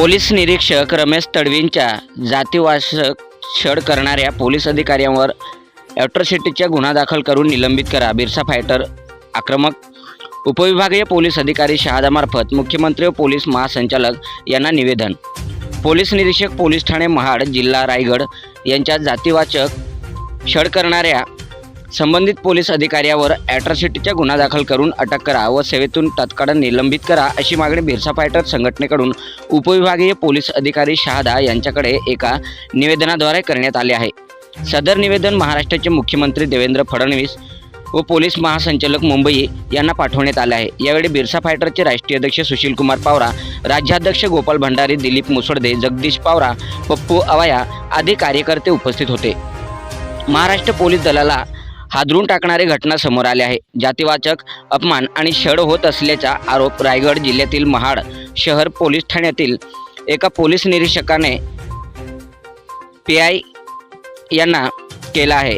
Police निरीक्षक रमेश तडवींच्या जातीवाचक छळ करणाऱ्या पोलीस अधिकाऱ्यांवर ॲट्रॉसिटीचा गुन्हा दाखल करून निलंबित करा. बिरसा फायटर आक्रमक. उपविभागीय पोलीस अधिकारी शहादामार्फत मुख्यमंत्री व पोलीस महासंचालक यांना निवेदन. पोलीस निरीक्षक पोलीस ठाणे महाड जिल्हा रायगड यांच्या जातीवाचक छळ करणाऱ्या संबंधित पोलीस अधिकाऱ्यावर ॲट्रॉसिटीचा गुन्हा दाखल करून अटक करा व सेवेतून तात्काळ निलंबित करा अशी मागणी बिरसा फायटर संघटनेकडून उपविभागीय पोलीस अधिकारी शहादा यांच्याकडे एका निवेदनाद्वारे करण्यात आले आहे. सदर निवेदन महाराष्ट्राचे मुख्यमंत्री देवेंद्र फडणवीस व पोलीस महासंचालक मुंबई यांना पाठवण्यात आले आहे. यावेळी बिरसा फायटरचे राष्ट्रीय अध्यक्ष सुशीलकुमार पावरा, राज्याध्यक्ष गोपाल भंडारी, दिलीप मुसळदे, जगदीश पावरा, पप्पू अवया आदी कार्यकर्ते उपस्थित होते. महाराष्ट्र पोलीस दलाला हादरून टाकणारी घटना समोर आली आहे. जातीवाचक अपमान आणि छळ होत असल्याचा आरोप रायगड जिल्ह्यातील महाड शहर पोलीस ठाण्यातील एका पोलीस निरीक्षकाने PI यांना केला आहे.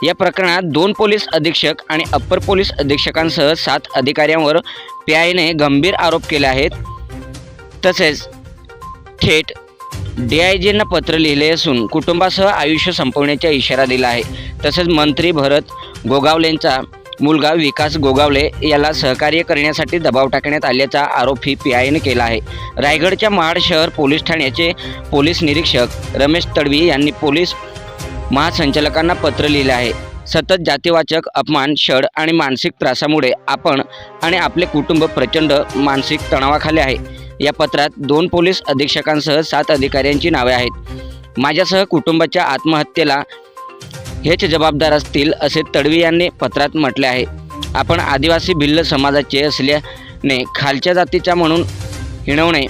या प्रकरणात 2 पोलीस अधीक्षक आणि अप्पर पोलीस अधीक्षकांसह 7 अधिकाऱ्यांवर PIने गंभीर आरोप केले आहेत. तसेच थेट DIGंना पत्र लिहिले असून कुटुंबासह आयुष्य संपवण्याचा इशारा दिला आहे. तसेच मंत्री भरत गोगावलेंचा मुलगा विकास गोगावले याला सहकार्य करण्यासाठी दबाव टाकण्यात आल्याचा आरोपही PIने केला आहे. रायगडच्या महाड शहर पोलीस ठाण्याचे पोलीस निरीक्षक रमेश तडवी यांनी पोलीस महासंचालकांना पत्र लिहिले आहे. सतत जातीवाचक अपमान, छळ आणि मानसिक त्रासामुळे आपण आणि आपले कुटुंब प्रचंड मानसिक तणावाखाली आहे. या पत्रात 2 पोलीस अधीक्षकांसह 7 अधिकाऱ्यांची नावे आहेत. माझ्यासह कुटुंबाच्या आत्महत्येला हेच जबाबदार असतील असे तडवी यांनी पत्रात म्हटले आहे. आपण आदिवासी भिल्ल समाजाचे असल्याने खालच्या जातीचा म्हणून हिणवणे.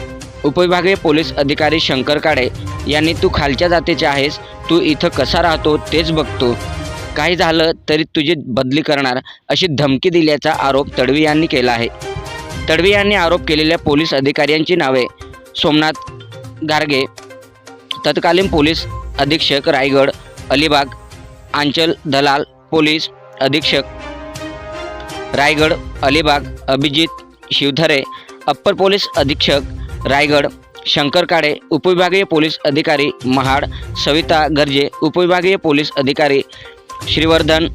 उपविभागीय पोलीस अधिकारी शंकर काळे यांनी तू खालच्या जातीचे आहेस, तू इथं कसा राहतो तेच बघतो, काही झालं तरी तुझी बदली करणार अशी धमकी दिल्याचा आरोप तडवी यांनी केला आहे. तडवी यांनी आरोप केलेल्या पोलीस अधिकाऱ्यांची नावे सोमनाथ गारगे, तत्कालीन पोलीस अधीक्षक रायगड अलिबाग, आंचल दलाल पोलीस अधीक्षक रायगड अलिबाग अभिजित शिवधरे, अप्पर पोलीस अधीक्षक रायगड शंकर काळे, उपविभागीय पोलीस अधिकारी महाड सविता गर्जे, उपविभागीय पोलीस अधिकारी श्रीवर्धन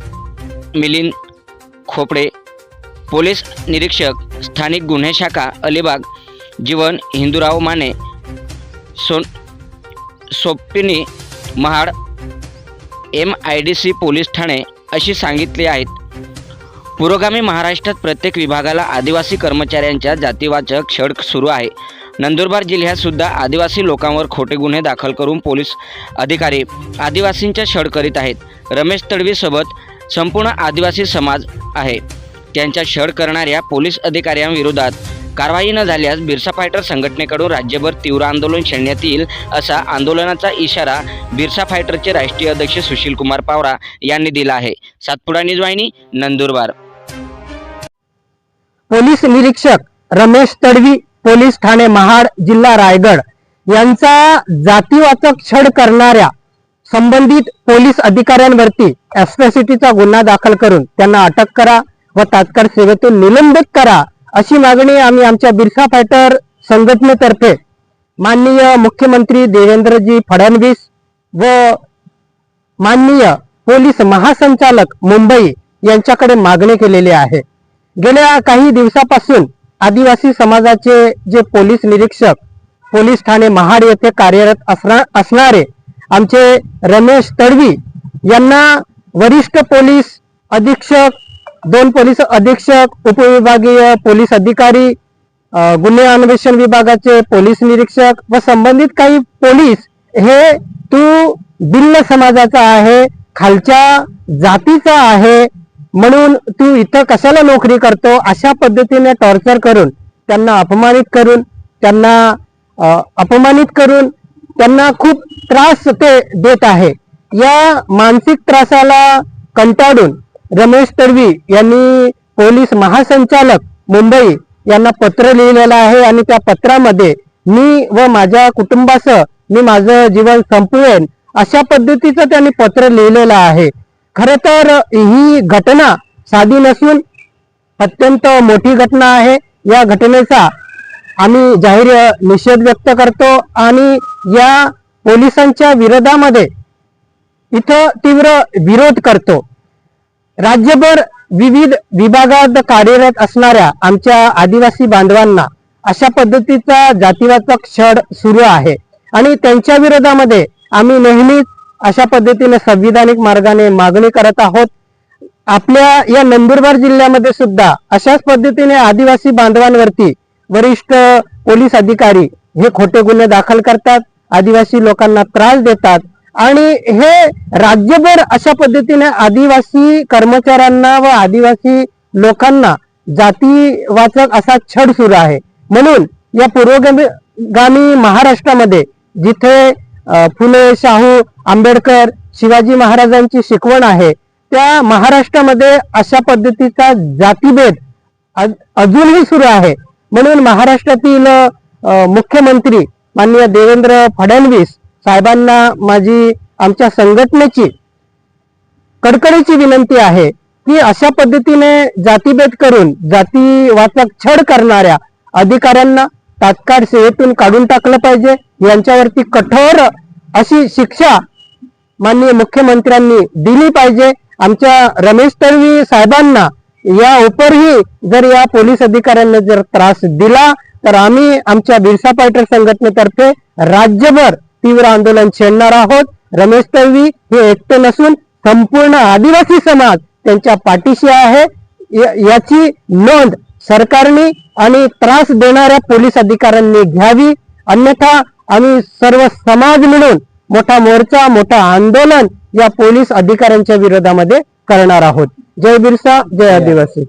मिलिंद खोपडे, पोलीस निरीक्षक स्थानिक गुन्हे शाखा अलिबाग जीवन हिंदूराव माने, सोप्पिनी महाड MIDC पोलीस ठाणे अशी सांगितले आहेत. पुरोगामी महाराष्ट्रात प्रत्येक विभागाला आदिवासी कर्मचाऱ्यांच्या जातीवाचक छळ सुरू आहे. नंदुरबार जिल्ह्यात सुद्धा आदिवासी लोकांवर खोटे गुन्हे दाखल करून पोलीस अधिकारी आदिवासींचा छळ करीत आहेत. रमेश तडवीसोबत संपूर्ण आदिवासी समाज आहे. त्यांच्या छळ करणाऱ्या पोलीस अधिकाऱ्यांविरोधात कारवाई न झाल्यास बिरसा फायटर संघटनेकडून राज्यभर तीव्र आंदोलन छेडण्यात येईल असा आंदोलनाचा इशारा बिरसा फायटरचे राष्ट्रीय अध्यक्ष सुशीलकुमार पावरा यांनी दिला आहे. सातपुडा न्यूज वाहिनी नंदुरबार. पोलीस निरीक्षक रमेश तडवी पोलीस ठाणे महाड जिल्हा रायगड यांचा जातीवाचक छळ करणाऱ्या संबंधित पोलीस अधिकाऱ्यांवरती ॲट्रॉसिटीचा गुन्हा दाखल करून त्यांना अटक करा व तात्काळ सेवेतून निलंबित करा अशी मागणी आम्ही आमच्या बिरसा फायटर संघटनेतर्फे माननीय मुख्यमंत्री देवेंद्रजी फडणवीस व माननीय पोलीस महासंचालक मुंबई यांच्याकडे मागणी केलेली आहे. गेल्या काही दिवसापासून आदिवासी समाजाचे जे पोलीस निरीक्षक पोलीस ठाणे महाड येथे कार्यरत असणारे आमचे रमेश तडवी यांना वरिष्ठ पोलीस अधीक्षक, 2 पोलीस अधीक्षक, उपविभागीय पोलीस अधिकारी, गुन्हे अन्वेषण विभागाचे पोलीस निरीक्षक व संबंधित काही पोलीस हे तू भिल्ल समाजाचा आहे, खालच्या जातीचा आहे म्हणून तू इथं कशाला नोकरी करतो अशा पद्धतीने टॉर्चर करून त्यांना अपमानित करून त्यांना खूप त्रास ते देत आहे. या मानसिक त्रासाला कंटाळून रमेश तडवी यांनी पोलीस महासंचालक मुंबई यांना पत्र लिहिलेलं आहे आणि त्या पत्रामध्ये मी व माझ्या कुटुंबासह मी माझं जीवन संपवेन अशा पद्धतीचं त्यांनी पत्र लिहिलेलं आहे. खरं तर ही घटना साधी नसून अत्यंत मोठी घटना आहे. या घटनेचा आम्ही जाहीर निषेध व्यक्त करतो आणि या पोलिसांच्या विरोधामध्ये इथं तीव्र विरोध करतो. राज्यभर विविध विभागात कार्यरत असणाऱ्या आमच्या आदिवासी बांधवांना अशा पद्धतीचा जातीवाचक छळ सुरू आहे आणि त्यांच्या विरोधामध्ये आम्ही नेहमीच अशा पद्धतीने संविधानिक मार्गाने मागणी करत आहोत. आपल्या या नंदुरबार जिल्ह्यामध्ये सुद्धा अशाच पद्धतीने आदिवासी बांधवांवरती वरिष्ठ पोलीस अधिकारी हे खोटे गुन्हे दाखल करतात, आदिवासी लोकांना त्रास देतात आणि हे राज्यभर अशा पद्धतीने आदिवासी कर्मचाऱ्यांना व आदिवासी लोकांना जातीवाचक असा छळ सुरू आहे. म्हणून या पूर्वगामी महाराष्ट्रामध्ये जिथे फुले, शाहू, आंबेडकर, शिवाजी महाराजांची शिकवण आहे त्या महाराष्ट्रामध्ये अशा पद्धतीचा जातीभेद अजूनही सुरू आहे. म्हणून महाराष्ट्रातील मुख्यमंत्री माननीय देवेंद्र फडणवीस साहेबांना माझी आमच्या संघटनेची कडकडीची विनंती आहे की अशा पद्धतीने जातीभेद करून जातीवाचक छळ करणाऱ्या अधिकाऱ्यांना तात्काळ सेवेतून काढून टाकलं पाहिजे. यांच्यावरती कठोर अशी शिक्षा माननीय मुख्यमंत्र्यांनी दिली पाहिजे. आमच्या रमेश तडवी साहेबांना या उपरही जर या पोलीस अधिकाऱ्यांना जर त्रास दिला तर आम्ही आमच्या बिरसा फायटर संघटनेतर्फे राज्यभर तीव्र आंदोलन छेडणार आहोत. रमेश तडवी हे एकटे नसून संपूर्ण आदिवासी समाज त्यांच्या पाठीशी आहे. याची नोंद सरकारने आणि त्रास देणाऱ्या पोलीस अधिकाऱ्यांनी घ्यावी. अन्यथा आम्ही सर्व समाज मिळून मोठा मोर्चा, मोठा आंदोलन या पोलीस अधिकाऱ्यांच्या विरोधामध्ये करणार आहोत. जय बिरसा, जय आदिवासी.